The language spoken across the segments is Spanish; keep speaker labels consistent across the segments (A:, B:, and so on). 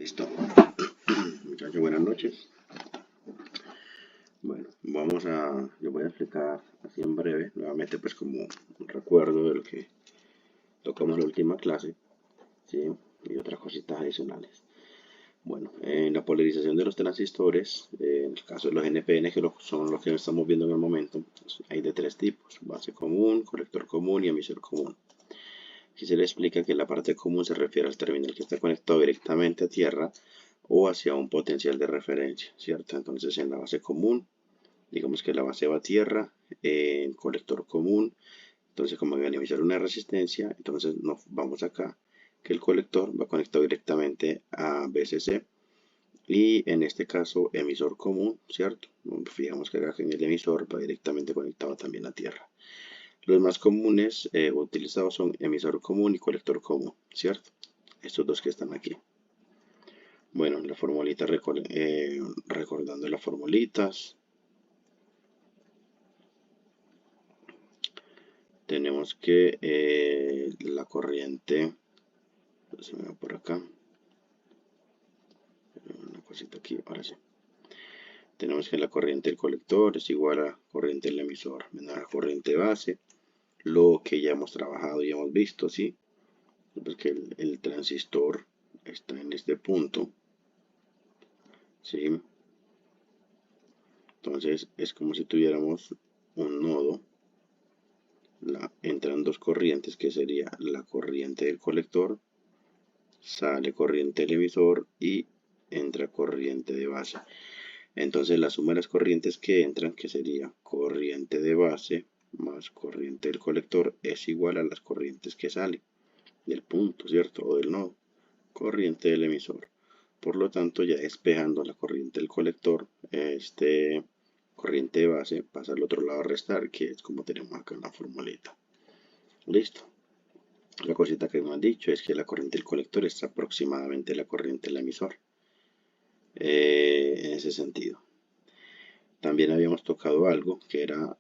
A: Listo. Muchachos, buenas noches. Bueno, yo voy a explicar así en breve, nuevamente pues como un recuerdo de lo que tocamos en la última clase, ¿sí? Y otras cositas adicionales. Bueno, en la polarización de los transistores, en el caso de los NPN, son los que estamos viendo en el momento, pues, hay de tres tipos: base común, colector común y emisor común. Aquí se le explica que la parte común se refiere al terminal que está conectado directamente a tierra o hacia un potencial de referencia, ¿cierto? Entonces en la base común, digamos que la base va a tierra, en colector común, entonces como van a iniciar una resistencia, entonces nos vamos acá, que el colector va conectado directamente a BCC y en este caso emisor común, ¿cierto? Fijamos que acá en el emisor va directamente conectado también a tierra. Los más comunes utilizados son emisor común y colector común, ¿cierto? Estos dos que están aquí. Bueno, la formulita, recordando las formulitas, tenemos que la corriente, se me va por acá, una cosita aquí, ahora sí. Tenemos que la corriente del colector es igual a corriente del emisor menor a corriente base, lo que ya hemos trabajado y hemos visto, ¿sí? Porque el transistor está en este punto, ¿sí? Entonces es como si tuviéramos un nodo, entran dos corrientes que sería la corriente del colector, sale corriente del emisor y entra corriente de base. Entonces la suma de las corrientes que entran, que sería corriente de base más corriente del colector, es igual a las corrientes que salen del punto, ¿cierto? O del nodo, corriente del emisor. Por lo tanto, ya despejando la corriente del colector, corriente de base pasa al otro lado a restar, que es como tenemos acá en la formulita. Listo. La cosita que me han dicho es que la corriente del colector es aproximadamente la corriente del emisor. En ese sentido. También habíamos tocado algo que era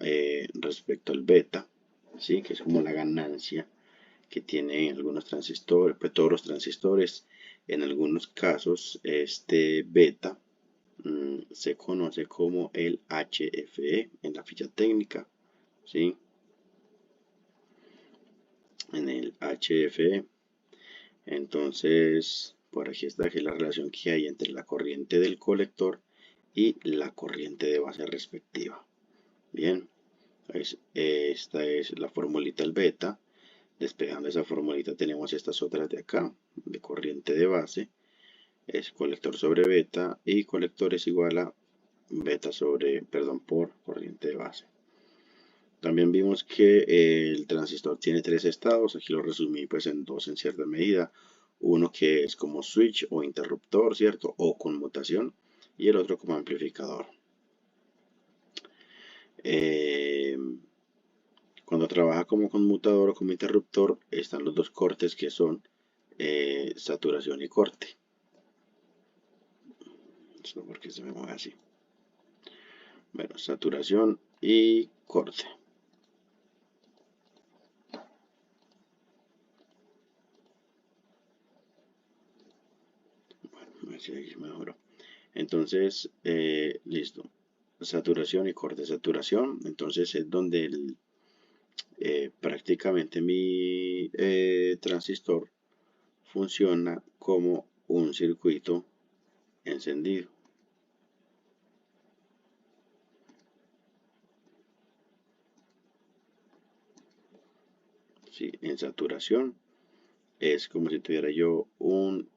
A: respecto al beta, ¿sí? Que es como la ganancia que tienen algunos transistores, pues todos los transistores. En algunos casos, este beta se conoce como el HFE en la ficha técnica, ¿sí? En el HFE. Entonces, por aquí está aquí la relación que hay entre la corriente del colector y la corriente de base respectiva. Bien, esta es la formulita del beta. Despejando esa formulita tenemos estas otras de acá, de corriente de base, es colector sobre beta y colector es igual a beta sobre, perdón, por corriente de base. También vimos que el transistor tiene tres estados, aquí lo resumí pues en dos en cierta medida. Uno que es como switch o interruptor, ¿cierto? O conmutación, y el otro como amplificador. Cuando trabaja como conmutador o como interruptor, están los dos cortes que son saturación y corte. No, porque se me mueve así. Bueno, saturación y corte. Bueno, a ver si ahí mejoró. Entonces, listo. Saturación y corte. Saturación, entonces es donde prácticamente mi transistor funciona como un circuito encendido. ¿Sí? En saturación es como si tuviera yo un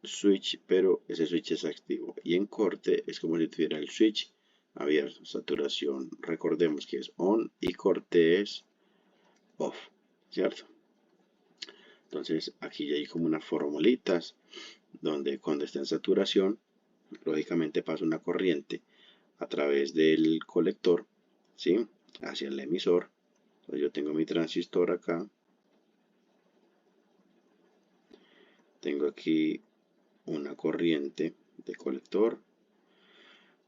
A: switch, pero ese switch es activo. Y en corte es como si tuviera el switch abierto. Saturación, recordemos que es on y corte es off, ¿cierto? Entonces aquí ya hay como unas formulitas donde cuando está en saturación, lógicamente pasa una corriente a través del colector, ¿sí? Hacia el emisor. Entonces yo tengo mi transistor acá. Tengo aquí una corriente de colector,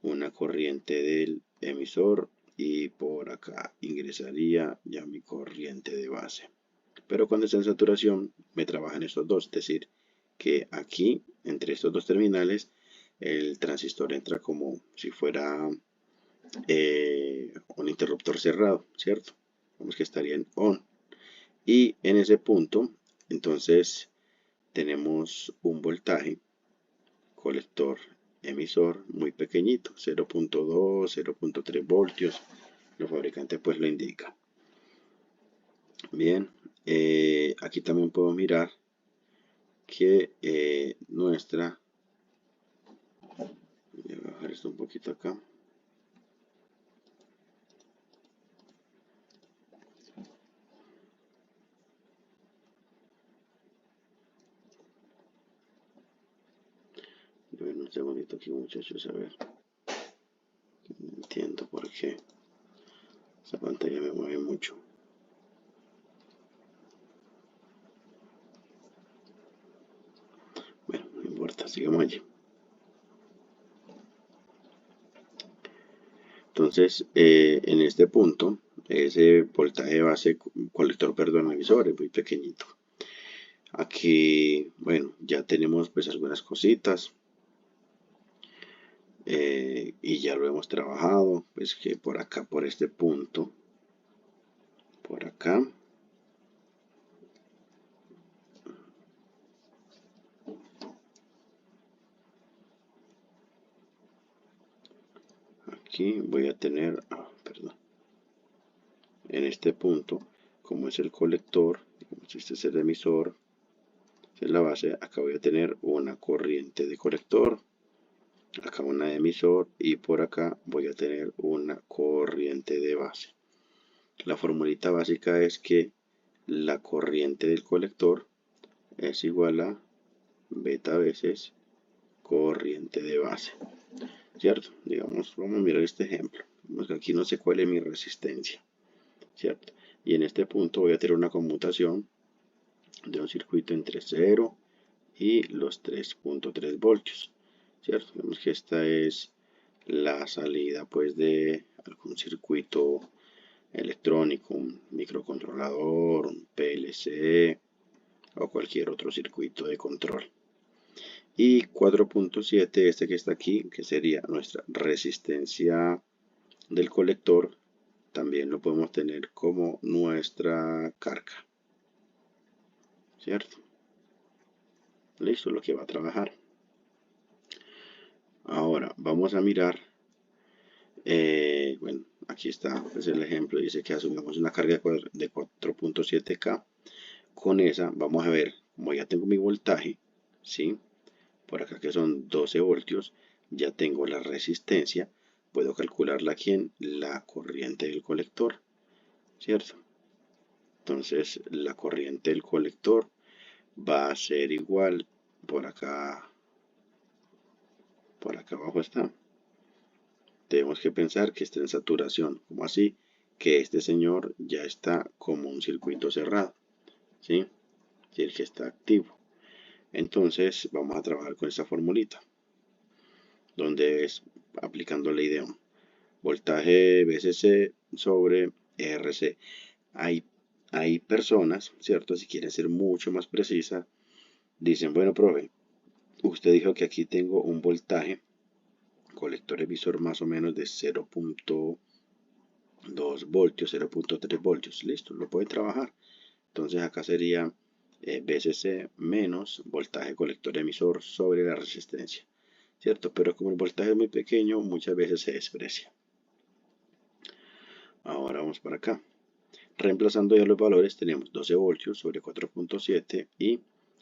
A: una corriente del emisor y por acá ingresaría ya mi corriente de base. Pero cuando está en saturación me trabajan estos dos, es decir, que aquí entre estos dos terminales, el transistor entra como si fuera un interruptor cerrado, ¿cierto? Vemos que estaría en on. Y en ese punto, entonces, tenemos un voltaje colector emisor muy pequeñito, 0.2, 0.3 voltios. El fabricante pues lo indica. Bien, aquí también puedo mirar que voy a bajar esto un poquito acá. Bueno, un segundito aquí, muchachos, a ver. No entiendo por qué esa pantalla me mueve mucho. Bueno, no importa, sigamos allí. Entonces, en este punto, ese voltaje base colector, perdón, emisor es muy pequeñito. Aquí, bueno, ya tenemos pues algunas cositas y ya lo hemos trabajado, pues que por acá, por este punto, por acá, aquí voy a tener, perdón, en este punto, como es el colector, digamos, este es el emisor, esta es la base, acá voy a tener una corriente de colector, acá una de emisor y por acá voy a tener una corriente de base. La formulita básica es que la corriente del colector es igual a beta veces corriente de base, ¿cierto? Digamos, vamos a mirar este ejemplo. Vemos que aquí no sé cuál es mi resistencia, ¿cierto? Y en este punto voy a tener una conmutación de un circuito entre 0 y los 3.3 voltios, ¿cierto? Vemos que esta es la salida pues de algún circuito electrónico, un microcontrolador, un PLC o cualquier otro circuito de control. Y 4.7, este que está aquí, que sería nuestra resistencia del colector, también lo podemos tener como nuestra carga, ¿cierto? Listo, lo que va a trabajar. Ahora vamos a mirar, bueno, aquí está pues el ejemplo, dice que asumimos una carga de 4.7K. Con esa vamos a ver, como ya tengo mi voltaje, ¿sí? Por acá que son 12 voltios, ya tengo la resistencia, puedo calcularla aquí en la corriente del colector, ¿cierto? Entonces la corriente del colector va a ser igual, por acá abajo está. Tenemos que pensar que está en saturación, como así que este señor ya está como un circuito cerrado, ¿sí? Es decir, que está activo. Entonces vamos a trabajar con esta formulita, donde es aplicando la idea. Voltaje VCC sobre RC. Hay, hay personas, ¿cierto? Si quieren ser mucho más precisa, dicen, bueno, profe, usted dijo que aquí tengo un voltaje colector emisor más o menos de 0.2 voltios, 0.3 voltios. Listo, lo puede trabajar. Entonces acá sería VCC menos voltaje colector emisor sobre la resistencia, ¿cierto? Pero como el voltaje es muy pequeño, muchas veces se desprecia. Ahora vamos para acá. Reemplazando ya los valores, tenemos 12 voltios sobre 4.7 y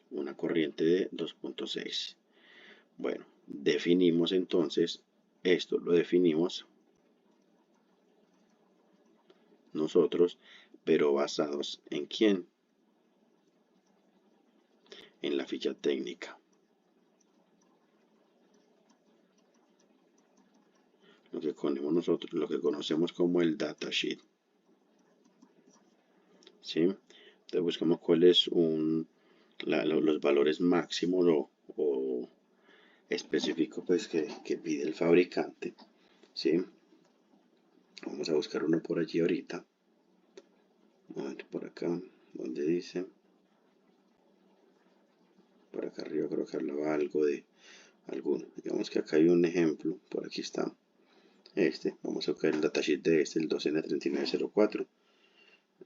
A: una corriente de 2.6. Bueno, definimos entonces, esto lo definimos nosotros, pero basados en quién, en la ficha técnica. Lo que conocemos como el datasheet. ¿Sí? Entonces buscamos cuál es los valores máximos o específicos pues, que pide el fabricante. ¿Sí? Vamos a buscar uno por allí ahorita. A ver, por acá, donde dice. Por acá arriba creo que hablaba algo de alguno. Digamos que acá hay un ejemplo, por aquí está. Vamos a coger el datasheet de el 2N3904.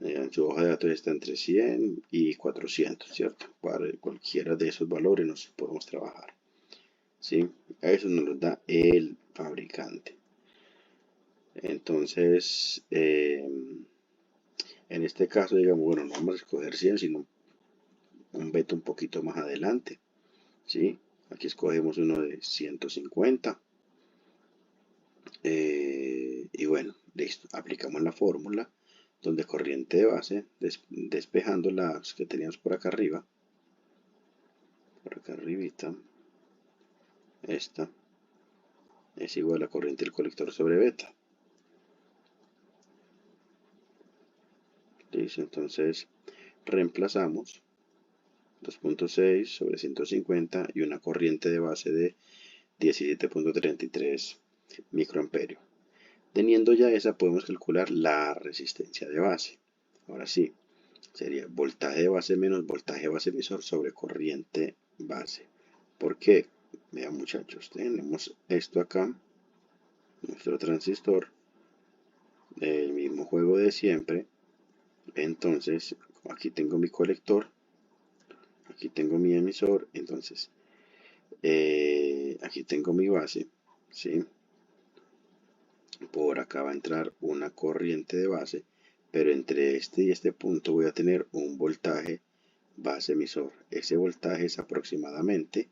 A: En su hoja de datos está entre 100 y 400, ¿cierto? Para cualquiera de esos valores nos podemos trabajar, ¿sí? A eso nos lo da el fabricante. Entonces, en este caso, digamos, bueno, no vamos a escoger 100, sino un veto un poquito más adelante, ¿sí? Aquí escogemos uno de 150. Y bueno, listo. Aplicamos la fórmula donde corriente de base, despejando las que teníamos por acá arriba, por acá arribita, esta es igual a corriente del colector sobre beta. Listo, entonces reemplazamos 2.6 sobre 150 y una corriente de base de 17.33 microamperios. Teniendo ya esa, podemos calcular la resistencia de base. Ahora sí, sería voltaje de base menos voltaje de base emisor sobre corriente base. ¿Por qué? Vean muchachos, tenemos esto acá, nuestro transistor, el mismo juego de siempre. Entonces, aquí tengo mi colector, aquí tengo mi emisor, entonces, aquí tengo mi base, ¿sí? Por acá va a entrar una corriente de base, pero entre este y este punto voy a tener un voltaje base emisor. Ese voltaje es aproximadamente,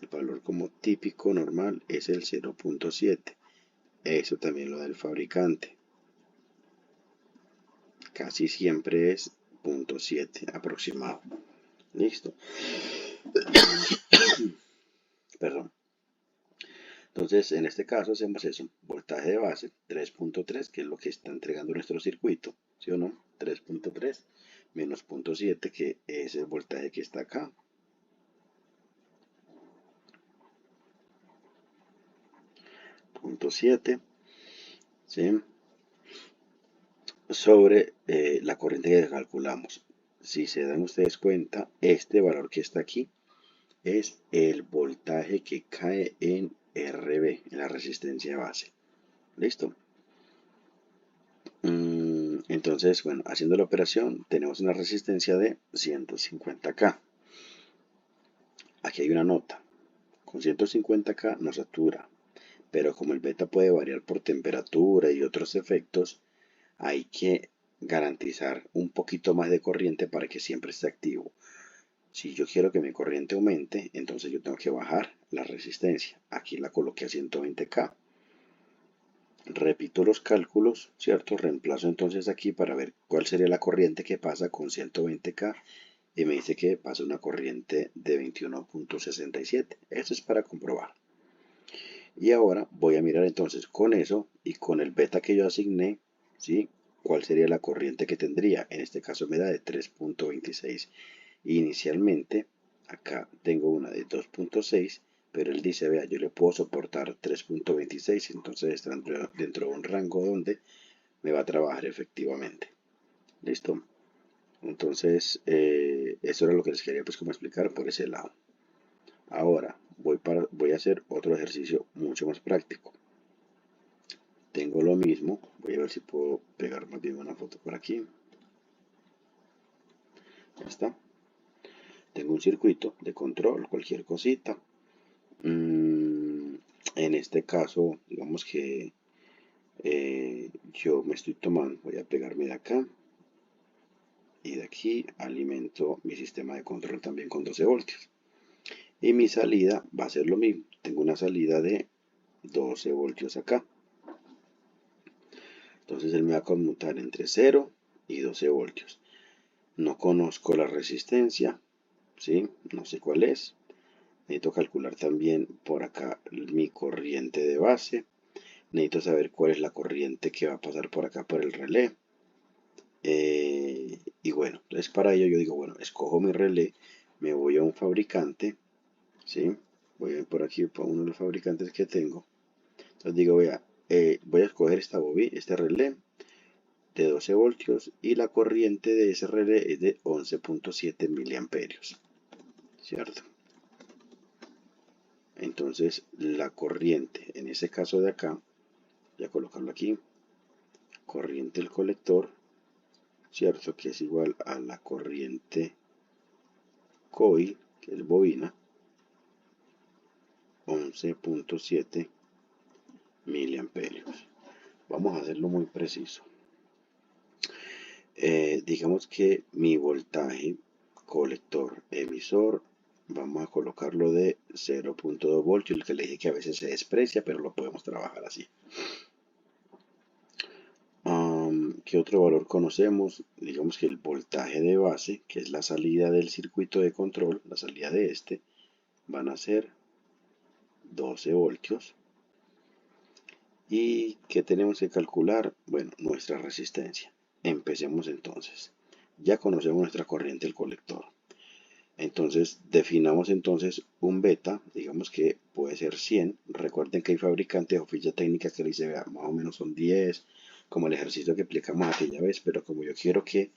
A: el valor como típico normal es el 0.7. Eso también lo da el fabricante. Casi siempre es 0.7 aproximado. Listo. Perdón. Entonces, en este caso hacemos eso, voltaje de base 3.3, que es lo que está entregando nuestro circuito, ¿sí o no? 3.3 menos 0.7, que es el voltaje que está acá. Punto 7, ¿sí? Sobre la corriente que calculamos. Si se dan ustedes cuenta, este valor que está aquí es el voltaje que cae en RB, en la resistencia de base. ¿Listo? Entonces, bueno, haciendo la operación tenemos una resistencia de 150K. Aquí hay una nota. Con 150K nos satura, pero como el beta puede variar por temperatura y otros efectos, hay que garantizar un poquito más de corriente para que siempre esté activo. Si yo quiero que mi corriente aumente, entonces yo tengo que bajar la resistencia. Aquí la coloqué a 120K. Repito los cálculos, ¿cierto? Reemplazo entonces aquí para ver cuál sería la corriente que pasa con 120K y me dice que pasa una corriente de 21.67. Eso es para comprobar. Y ahora voy a mirar entonces con eso y con el beta que yo asigné, ¿sí? ¿Cuál sería la corriente que tendría? En este caso me da de 3.26. Inicialmente, acá tengo una de 2.6, pero él dice, vea, yo le puedo soportar 3.26, entonces está dentro de un rango donde me va a trabajar efectivamente. ¿Listo? Entonces, eso era lo que les quería pues como explicar por ese lado. Ahora, voy a hacer otro ejercicio mucho más práctico. Tengo lo mismo, voy a ver si puedo pegar más bien una foto por aquí. Ya está. Tengo un circuito de control, cualquier cosita. En este caso, digamos que yo me estoy tomando, voy a pegarme de acá y de aquí alimento mi sistema de control también con 12 voltios. Y mi salida va a ser lo mismo. Tengo una salida de 12 voltios acá. Entonces él me va a conmutar entre 0 y 12 voltios. No conozco la resistencia, ¿sí? No sé cuál es. Necesito calcular también por acá mi corriente de base. Necesito saber cuál es la corriente que va a pasar por acá por el relé. Y bueno, entonces para ello yo digo, bueno, escojo mi relé, me voy a un fabricante, ¿sí? Voy a ir por aquí por uno de los fabricantes que tengo. Entonces digo, vea, voy a escoger esta bobina, este relé de 12 voltios y la corriente de ese relé es de 11.7 miliamperios. ¿cierto? Entonces la corriente, en este caso de acá, voy a colocarlo aquí, corriente del colector, ¿cierto? Que es igual a la corriente coil, que es bobina, 11.7 miliamperios. Vamos a hacerlo muy preciso. Digamos que mi voltaje colector emisor, vamos a colocarlo de 0.2 voltios, el que le dije que a veces se desprecia, pero lo podemos trabajar así. ¿Qué otro valor conocemos? Digamos que el voltaje de base, que es la salida del circuito de control, la salida de este, van a ser 12 voltios. ¿Y qué tenemos que calcular? Bueno, nuestra resistencia. Empecemos entonces. Ya conocemos nuestra corriente del colector. Entonces, definamos entonces un beta, digamos que puede ser 100. Recuerden que hay fabricantes o ficha técnica que le dice, vea, más o menos son 10, como el ejercicio que aplicamos aquella vez, pero como yo quiero que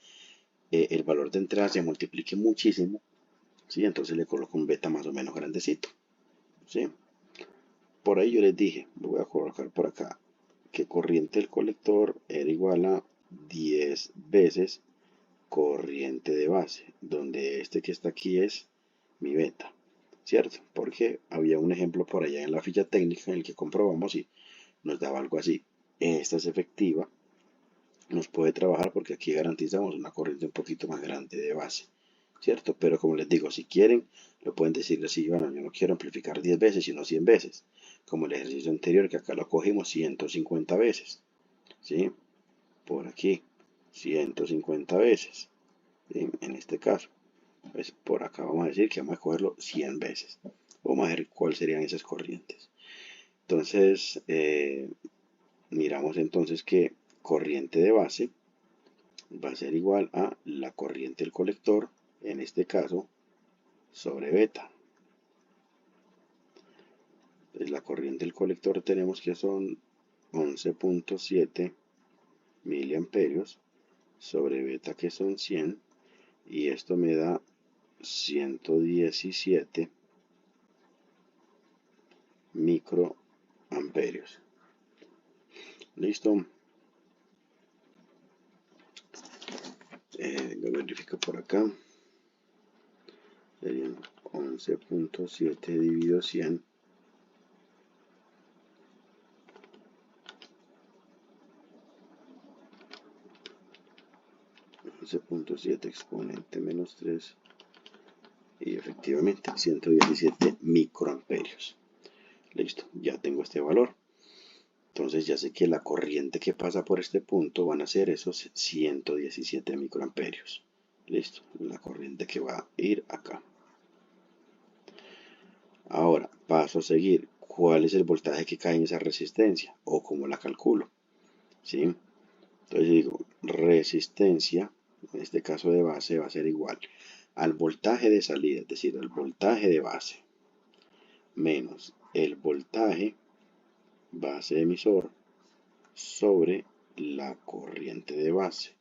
A: el valor de entrada se multiplique muchísimo, ¿sí? Entonces le coloco un beta más o menos grandecito, ¿sí? Por ahí yo les dije, lo voy a colocar por acá, que corriente del colector era igual a 10 veces corriente de base, donde este que está aquí es mi beta, ¿cierto? Porque había un ejemplo por allá en la ficha técnica en el que comprobamos y nos daba algo así. Esta es efectiva, nos puede trabajar porque aquí garantizamos una corriente un poquito más grande de base, ¿cierto? Pero como les digo, si quieren, lo pueden decir así, bueno, yo no quiero amplificar 10 veces, sino 100 veces, como el ejercicio anterior que acá lo cogimos 150 veces, ¿sí? Por aquí, 150 veces, ¿sí? En este caso, pues por acá vamos a decir que vamos a cogerlo 100 veces. Vamos a ver cuáles serían esas corrientes. Entonces, miramos entonces que corriente de base va a ser igual a la corriente del colector, en este caso, sobre beta. Entonces, la corriente del colector tenemos que son 11.7 miliamperios sobre beta que son 100 y esto me da 117 microamperios. Listo. Lo verifico por acá. Serían 11.7 dividido 100. .7 exponente menos 3 y efectivamente 117 microamperios. Listo, ya tengo este valor. Entonces ya sé que la corriente que pasa por este punto van a ser esos 117 microamperios. Listo, la corriente que va a ir acá. Ahora paso a seguir. ¿Cuál es el voltaje que cae en esa resistencia? O cómo la calculo. ¿Sí? Entonces digo, resistencia, en este caso de base, va a ser igual al voltaje de salida, es decir, al voltaje de base, menos el voltaje base emisor sobre la corriente de base.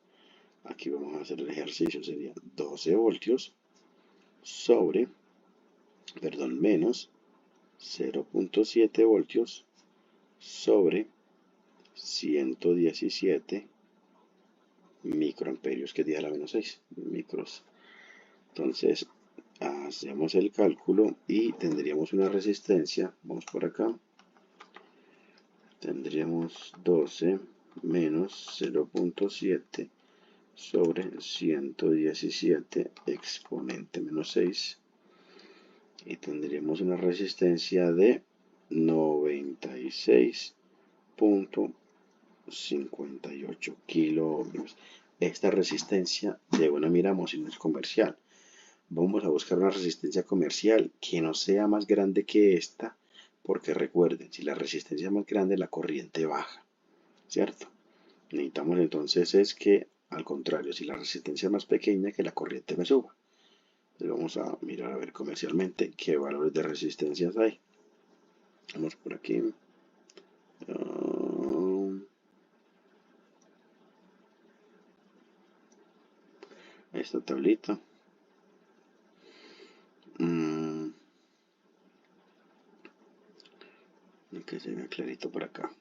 A: Aquí vamos a hacer el ejercicio, sería 12 voltios sobre, perdón, menos 0.7 voltios sobre 117 microamperios, que es 10 a la menos 6 micros. Entonces, hacemos el cálculo y tendríamos una resistencia, vamos por acá, tendríamos 12 menos 0.7 sobre 117 exponente menos 6 y tendríamos una resistencia de 96.58 kilo ohmios. Esta resistencia de una miramos si no es comercial. Vamos a buscar una resistencia comercial que no sea más grande que esta, porque recuerden, si la resistencia es más grande, la corriente baja, ¿cierto? Necesitamos entonces es que, al contrario, si la resistencia es más pequeña, que la corriente me suba. Entonces vamos a mirar a ver comercialmente qué valores de resistencias hay. Vamos por aquí. Esta tablita. que se vea clarito por acá.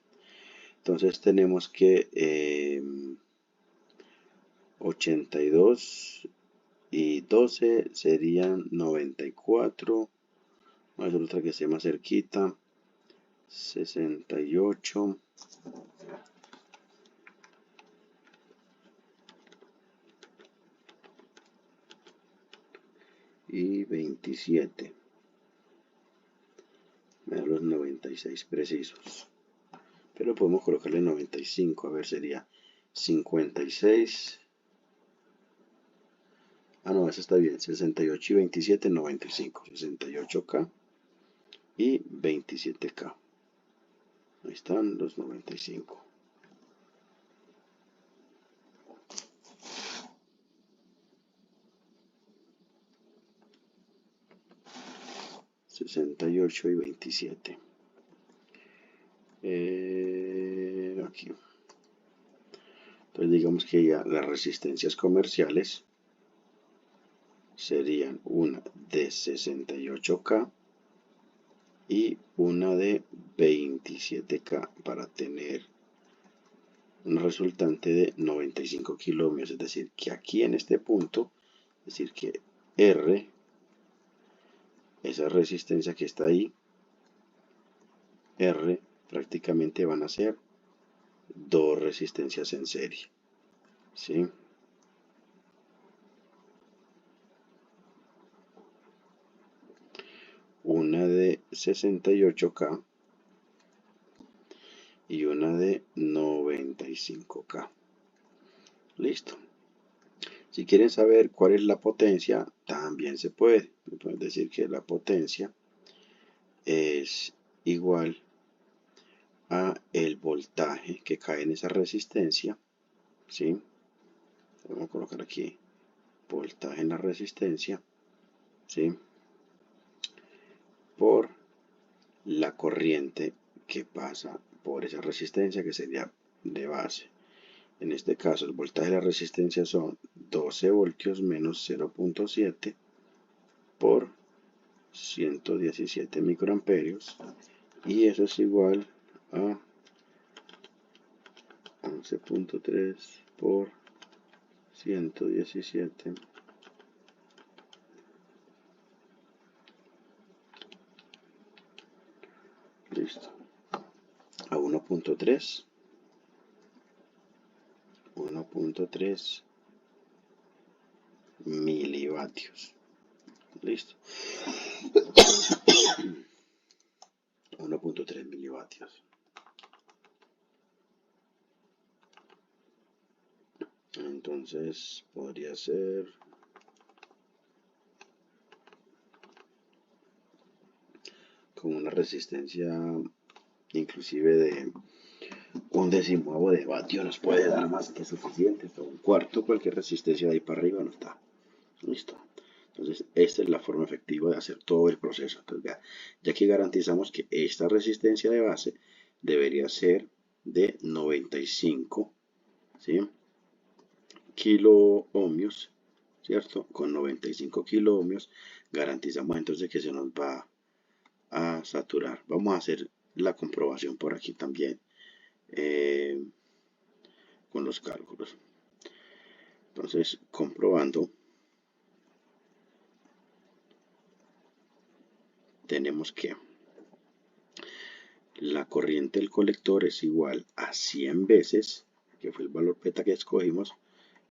A: Entonces tenemos que 82 y 12 serían 94. Vamos a hacer otra que esté más cerquita. 68 y 27. Me da los 96 precisos. Pero podemos colocarle 95. A ver, sería 56. Ah, no, eso está bien. 68 y 27, 95. 68K y 27K. Ahí están los 95. $68 y 27. Aquí. Entonces digamos que ya las resistencias comerciales serían una de 68K y una de 27K para tener un resultante de 95 kilómetros. Es decir, que aquí en este punto, es decir, que R, esa resistencia que está ahí, R prácticamente van a ser dos resistencias en serie. ¿Sí? Una de 68K y una de 95K. Listo. Si quieren saber cuál es la potencia, también se puede. Pueden decir que la potencia es igual a el voltaje que cae en esa resistencia. ¿Sí? Vamos a colocar aquí voltaje en la resistencia. ¿Sí? Por la corriente que pasa por esa resistencia, que sería de base. En este caso, el voltaje de la resistencia son 12 voltios menos 0.7 por 117 microamperios, y eso es igual a 11.3 por 117. Listo. A 1.3 milivatios. Listo. 1.3 milivatios. Entonces podría ser como una resistencia inclusive de un decimoavo de vatio nos puede dar más que suficiente. Hasta un cuarto, cualquier resistencia de ahí para arriba no está. Listo. Entonces, esta es la forma efectiva de hacer todo el proceso. Entonces, ya que garantizamos que esta resistencia de base debería ser de 95, ¿sí? Kilo ohmios, ¿cierto? Con 95 kilo ohmios garantizamos entonces que se nos va a saturar. Vamos a hacer la comprobación por aquí también con los cálculos. Entonces, comprobando, tenemos que la corriente del colector es igual a 100 veces, que fue el valor beta que escogimos,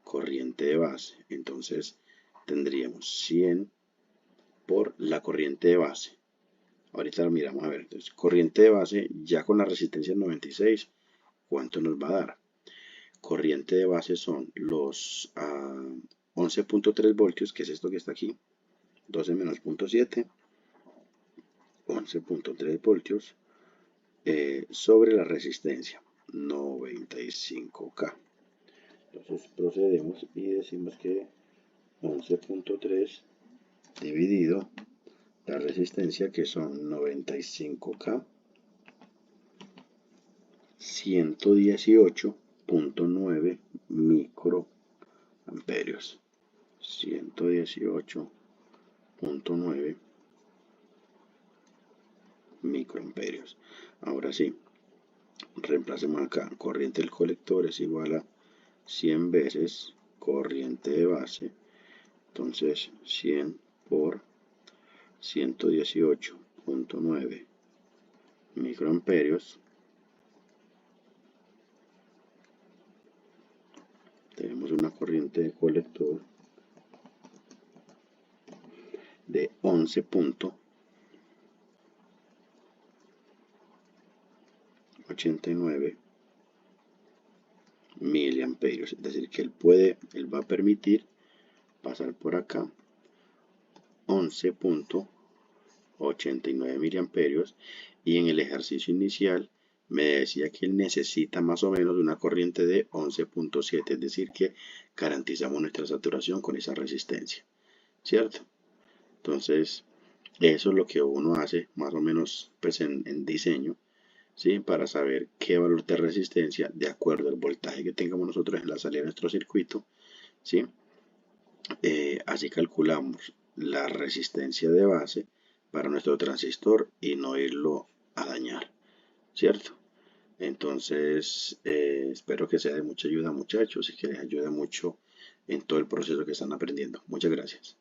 A: corriente de base. Entonces tendríamos 100 por la corriente de base. Ahorita lo miramos a ver. Entonces, corriente de base ya con la resistencia 96, ¿cuánto nos va a dar? Corriente de base son los 11.3 voltios, que es esto que está aquí, 12 menos 0.7, 11.3 voltios sobre la resistencia 95K. Entonces procedemos y decimos que 11.3 dividido la resistencia, que son 95K, 118.9 microamperios. 118.9 microamperios. Ahora sí, reemplacemos acá, corriente del colector es igual a 100 veces corriente de base, entonces 100 por 118.9 microamperios. Tenemos una corriente de colector de 11.89 miliamperios, es decir, que él va a permitir pasar por acá 11.89 miliamperios, y en el ejercicio inicial me decía que él necesita más o menos una corriente de 11.7, es decir, que garantizamos nuestra saturación con esa resistencia, ¿cierto? Entonces, eso es lo que uno hace más o menos pues en diseño, ¿sí? Para saber qué valor de resistencia, de acuerdo al voltaje que tengamos nosotros en la salida de nuestro circuito, ¿sí? Así calculamos la resistencia de base para nuestro transistor y no irlo a dañar, ¿cierto? Entonces, espero que sea de mucha ayuda, muchachos, y que les ayude mucho en todo el proceso que están aprendiendo. Muchas gracias.